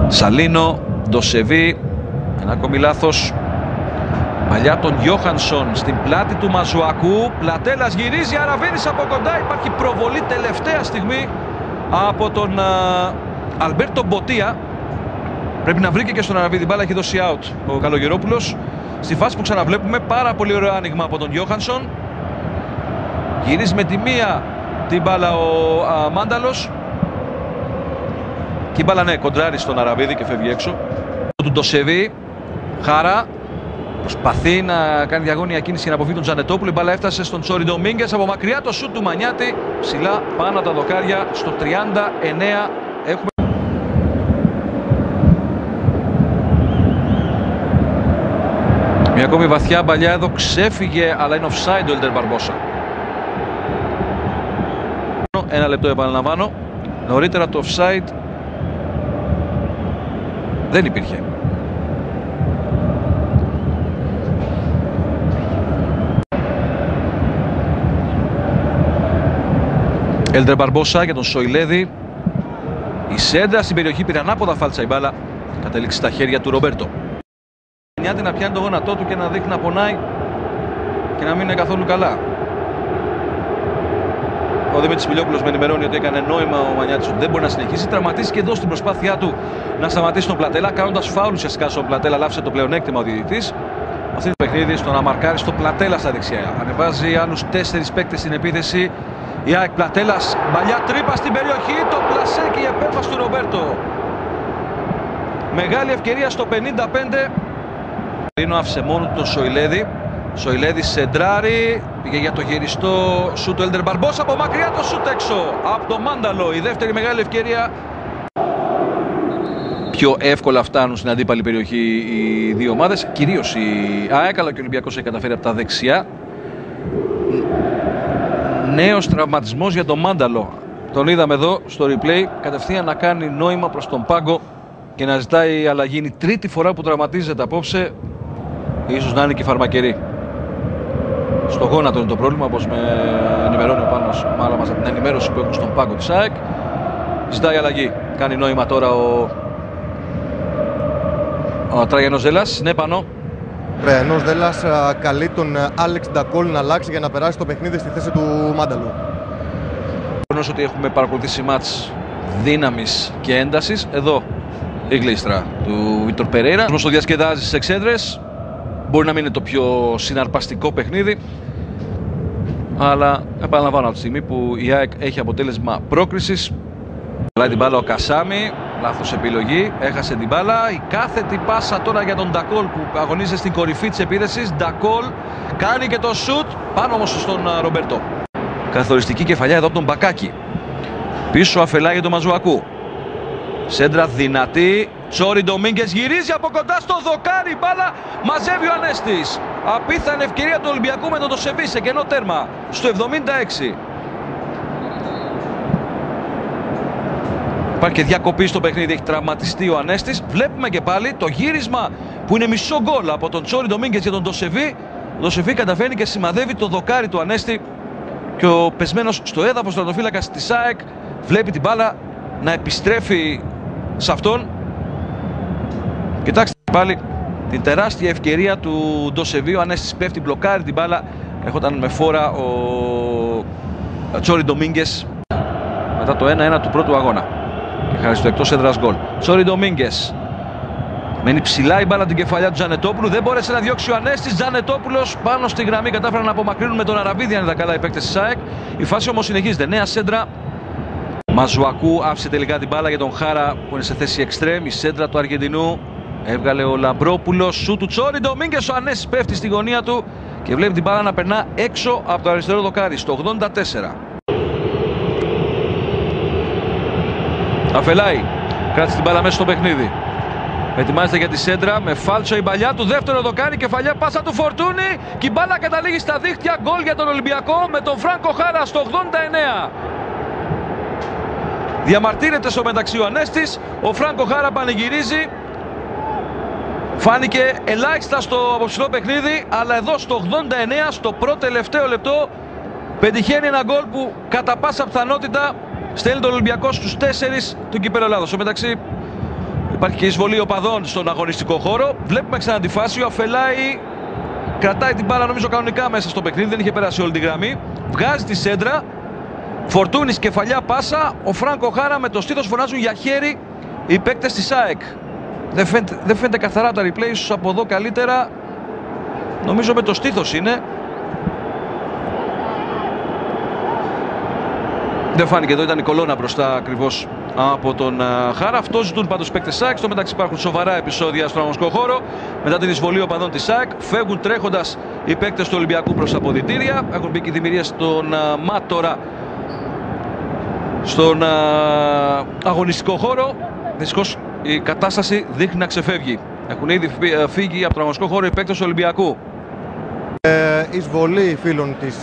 Σαλίνο, Ντοσεβί, ένα ακόμη λάθος. Παλιά τον Γιόχανσον στην πλάτη του Μαζουακού. Πλατέλας γυρίζει, Αραβίδης από κοντά. Υπάρχει προβολή τελευταία στιγμή από τον Αλμπέρτο Μποτία. Πρέπει να βρήκε και στον Αραβίδη μπάλα, έχει δώσει out ο Καλογερόπουλος. Στη φάση που ξαναβλέπουμε, πάρα πολύ ωραίο άνοιγμα από τον Γιόχανσον. Γυρίζει με τη μία την μπάλα ο Μάνταλος. Και η μπάλα, ναι, κοντράρει στον Αραβίδη και φεύγει έξω. Του Ντοσεβί, Χάρα. Προσπαθεί να κάνει διαγώνια κίνηση για να αποφύγει τον Τζανετόπουλο. Η μπάλα έφτασε στον Τσόρι Ντομίνγκες. Από μακριά το σουτ του Μανιάτη. Ψηλά πάνω από τα δοκάρια. Στο 39 έχουμε. Μια ακόμη βαθιά μπαλιά εδώ. Ξέφυγε, αλλά είναι offside ο Έλτερ Μπαρμπόσα. Ένα λεπτό επαναλαμβάνω. Νωρίτερα το offside δεν υπήρχε. Έλτερ Μπαρμπόσα για τον Σοηλέδη. Η σέντρα στην περιοχή, πήρε ανάποδα φάλτσα η μπάλα. Κατέληξε στα χέρια του Ρομπέρτο. Νιάτη να πιάνει το γόνατό του και να δείχνει να πονάει και να μην είναι καθόλου καλά. Ο Δημήτρης Μιλιόπουλος με ενημερώνει ότι έκανε νόημα ο Μανιάτης ότι δεν μπορεί να συνεχίσει. Τραυματίστηκε εδώ στην προσπάθειά του να σταματήσει τον Πλατέλα, κάνοντας φάουλ ουσιαστικά στον Πλατέλα. Λάφησε το πλεονέκτημα ο διαιτητής. Αυτή το παιχνίδι στο να μαρκάρει στο Πλατέλα στα δεξιά. Ανεβάζει άλλους 4 παίκτες στην επίθεση. Η ΑΕΚ, Πλατέλας, παλιά τρύπα στην περιοχή. Το πλασέ και η επέμβαση του Ρομπέρτο. Μεγάλη ευκαιρία στο 55. Ρίνο άφησε μόνο τον Σοηλέδη. Σοηλέδης σεντράρει, πήγε για το γυριστό σουτ του Έλτερ Μπαρμπόσα, από μακριά το σουτ έξω από το Μάνταλο. Η δεύτερη μεγάλη ευκαιρία. Πιο εύκολα φτάνουν στην αντίπαλη περιοχή οι δύο ομάδες, κυρίως η ΑΕΚ, αλλά και ο Ολυμπιακός έχει καταφέρει από τα δεξιά. Νέος τραυματισμός για τον Μάνταλο. Τον είδαμε εδώ στο replay, κατευθείαν να κάνει νόημα προς τον πάγκο και να ζητάει αλλαγή. Είναι η τρίτη φορά που τραυματίζεται απόψε. Ίσως να είναι και φαρμακερή. Στο γόνατο είναι το πρόβλημα, όπως με ενημερώνει ο Πάνος, μάλλον μας από την ενημέρωση που έχουν στον πάγκο της ΑΕΚ. Ζητάει αλλαγή. Κάνει νόημα τώρα ο Τραγιανός Δέλλας. Ναι, Πανώ. Τραγιανός Δέλλας καλεί τον Άλεξ Ντακόλ να αλλάξει για να περάσει το παιχνίδι στη θέση του Μάνταλου. Γνωρίζω ότι έχουμε παρακολουθήσει μάτς δύναμης και έντασης. Εδώ η γλίστρα του Βίτορ Περέιρα. Όσο διασκεδάζει στις εξέδρες. Μπορεί να μην είναι το πιο συναρπαστικό παιχνίδι, αλλά επαναλαμβάνω από τη στιγμή που η ΑΕΚ έχει αποτέλεσμα πρόκρισης. Λάει την μπάλα ο Κασάμι, λάθος επιλογή, έχασε την μπάλα. Η κάθετη πάσα τώρα για τον Ντακόλ που αγωνίζεται στην κορυφή της επίθεσης. Ντακόλ κάνει και το σουτ, πάνω όμως στον Ρομπέρτο. Καθοριστική κεφαλιά εδώ από τον Μπακάκη. Πίσω αφελά για τον Μαζουακού. Σέντρα δυνατή. Τσόρι Ντομίνγκες γυρίζει από κοντά στο δοκάρι. Μπάλα μαζεύει ο Ανέστης. Απίθανη ευκαιρία του Ολυμπιακού με τον Ντοσεβί σε κενό τέρμα στο 76. Υπάρχει και διακοπή στο παιχνίδι. Έχει τραυματιστεί ο Ανέστης. Βλέπουμε και πάλι το γύρισμα που είναι μισό γκολ από τον Τσόρι Ντομίνγκες για τον Ντοσεβί. Ο Ντοσεβί καταφέρνει και σημαδεύει το δοκάρι του Ανέστη. Και ο πεσμένος στο έδαφος τερματοφύλακας της ΑΕΚ βλέπει την μπάλα να επιστρέφει σε αυτόν. Κοιτάξτε πάλι την τεράστια ευκαιρία του Ντοσεβί. Ο Ανέστης πέφτει, μπλοκάρει την μπάλα. Έχονταν με φόρα ο Τσόρι Ντομίνγκες μετά το 1-1 του πρώτου αγώνα. Και χάρη στο εκτός έδρας γκολ. Τσόρι Ντομίνγκες. Μένει ψηλά η μπάλα την κεφαλιά του Τζανετόπουλου. Δεν μπόρεσε να διώξει ο Ανέστης. Τζανετόπουλος πάνω στη γραμμή. Κατάφεραν να απομακρύνουν με τον Αραβίδη, αν είδα καλά, οι παίκτες της ΑΕΚ. Η φάση όμως συνεχίζεται. Νέα σέντρα. Μαζουακού άφησε τελικά την μπάλα για τον Χάρα που είναι σε θέση εξτρέμ. Η σέντρα του Αργεντινού έβγαλε ο Λαμπρόπουλος. Σου του Τσόρι Ντομίνγκες. Ο Ανέστης πέφτει στη γωνία του και βλέπει την μπάλα να περνά έξω από το αριστερό δοκάρι στο 84. Αφελάει. Κράτησε την μπάλα μέσα στο παιχνίδι. Ετοιμάζεται για τη σέντρα με φάλτσο η παλιά του. Δεύτερο δοκάρι, κεφαλιά πάσα του Φορτούνη. Και η μπάλα καταλήγει στα δίχτυα. Γκολ για τον Ολυμπιακό με τον Φράνκο Χάρα στο 89. Διαμαρτύρεται στο μεταξύ ο Ανέστης. Ο Φράνκο Χάρα πανηγυρίζει. Φάνηκε ελάχιστα στο αποψηλό παιχνίδι, αλλά εδώ στο 89, στο πρώτο τελευταίο λεπτό, πετυχαίνει ένα γκολ που κατά πάσα πιθανότητα στέλνει τον Ολυμπιακό στους 4 του Κυπέλλου Ελλάδος. Στο μεταξύ, Υπάρχει και εισβολή οπαδών στον αγωνιστικό χώρο. Βλέπουμε ξανά τη φάση. Ο Αφελάη κρατάει την μπάλα νομίζω κανονικά μέσα στο παιχνίδι. Δεν είχε περάσει όλη τη γραμμή. Βγάζει τη σέντρα. Φορτούνης, κεφαλιά πάσα. Ο Φράνκο Χάρα με το στήθος φωνάζουν για χέρι οι παίκτες της ΑΕΚ. Δεν φαίνεται καθαρά τα replay, ίσως από εδώ καλύτερα. Νομίζω με το στήθος είναι. Δεν φάνηκε, εδώ ήταν η κολόνα μπροστά ακριβώς από τον Χάρα. Αυτό ζητούν πάντως παίκτες ΑΕΚ. Στο μεταξύ υπάρχουν σοβαρά επεισόδια στον αγωνιστικό χώρο. Μετά την εισβολή οπαδών της ΑΕΚ, φεύγουν τρέχοντας οι παίκτες του Ολυμπιακού προς τα αποδυτήρια. Έχουν μπει και δημιουργίες στον Μάτορα στον αγωνιστικό χώρο. Δυστυχώς η κατάσταση δείχνει να ξεφεύγει. Έχουν ήδη φύγει από τον αγωνιστικό χώρο οι παίκτες του Ολυμπιακού. Εισβολή φίλων της